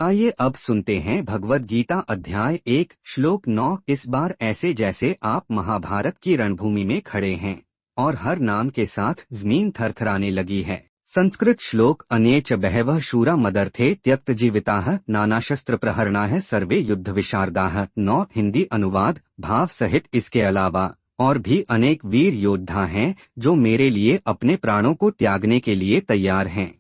आइए अब सुनते हैं भगवद गीता अध्याय 1 श्लोक 9। इस बार ऐसे जैसे आप महाभारत की रणभूमि में खड़े हैं और हर नाम के साथ जमीन थरथराने लगी है। संस्कृत श्लोक अन्ये च बहवः शूरा मदर्थे त्यक्त जीविताः नानाशस्त्र प्रहरणाः सर्वे युद्ध विशारदाः। 9 हिंदी अनुवाद भाव सहित इसके अलावा और भी अनेक वीर योद्धा हैं जो मेरे लिए अपने प्राणों को त्यागने के लिए तैयार हैं।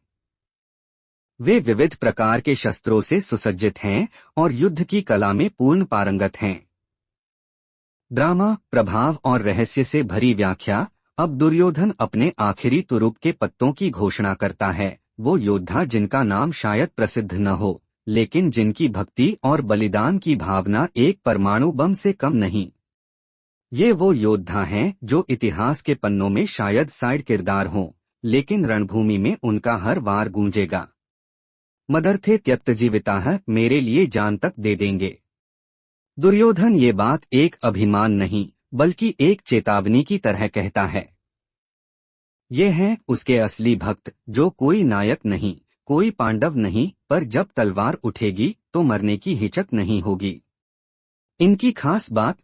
वे विविध प्रकार के शस्त्रों से सुसज्जित हैं और युद्ध की कला में पूर्ण पारंगत हैं। ड्रामा, प्रभाव और रहस्य से भरी व्याख्या। अब दुर्योधन अपने आखिरी तुरुप के पत्तों की घोषणा करता है। वो योद्धा जिनका नाम शायद प्रसिद्ध न हो, लेकिन जिनकी भक्ति और बलिदान की भावना एक परमाणु बम से कम नहीं। ये वो योद्धा हैं जो इतिहास के पन्नों में शायद साइड किरदार हों, लेकिन रणभूमि में उनका हर वार गूंजेगा। मदर्थे त्यक्त जीविताः, मेरे लिए जान तक दे देंगे। दुर्योधन ये बात एक अभिमान नहीं बल्कि एक चेतावनी की तरह कहता है। ये हैं उसके असली भक्त जो कोई नायक नहीं, कोई पांडव नहीं, पर जब तलवार उठेगी तो मरने की हिचक नहीं होगी। इनकी खास बात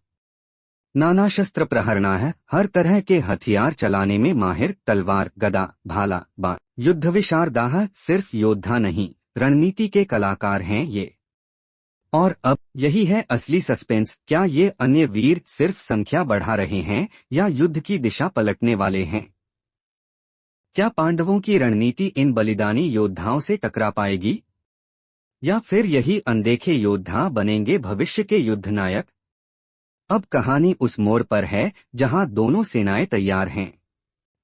नाना शस्त्र प्रहरणा है, हर तरह के हथियार चलाने में माहिर, तलवार, गदा, भाला, बाण। युद्ध विशारदाः, सिर्फ योद्धा नहीं, रणनीति के कलाकार हैं ये। और अब यही है असली सस्पेंस। क्या ये अन्य वीर सिर्फ संख्या बढ़ा रहे हैं या युद्ध की दिशा पलटने वाले हैं? क्या पांडवों की रणनीति इन बलिदानी योद्धाओं से टकरा पाएगी, या फिर यही अनदेखे योद्धा बनेंगे भविष्य के युद्ध नायक? अब कहानी उस मोड़ पर है जहां दोनों सेनाएं तैयार हैं,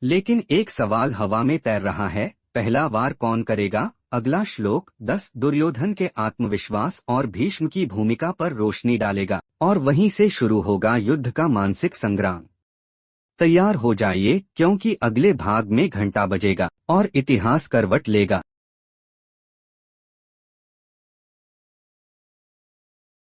लेकिन एक सवाल हवा में तैर रहा है, पहला वार कौन करेगा? अगला श्लोक 10 दुर्योधन के आत्मविश्वास और भीष्म की भूमिका पर रोशनी डालेगा और वहीं से शुरू होगा युद्ध का मानसिक संग्राम। तैयार हो जाइए क्योंकि अगले भाग में घंटा बजेगा और इतिहास करवट लेगा।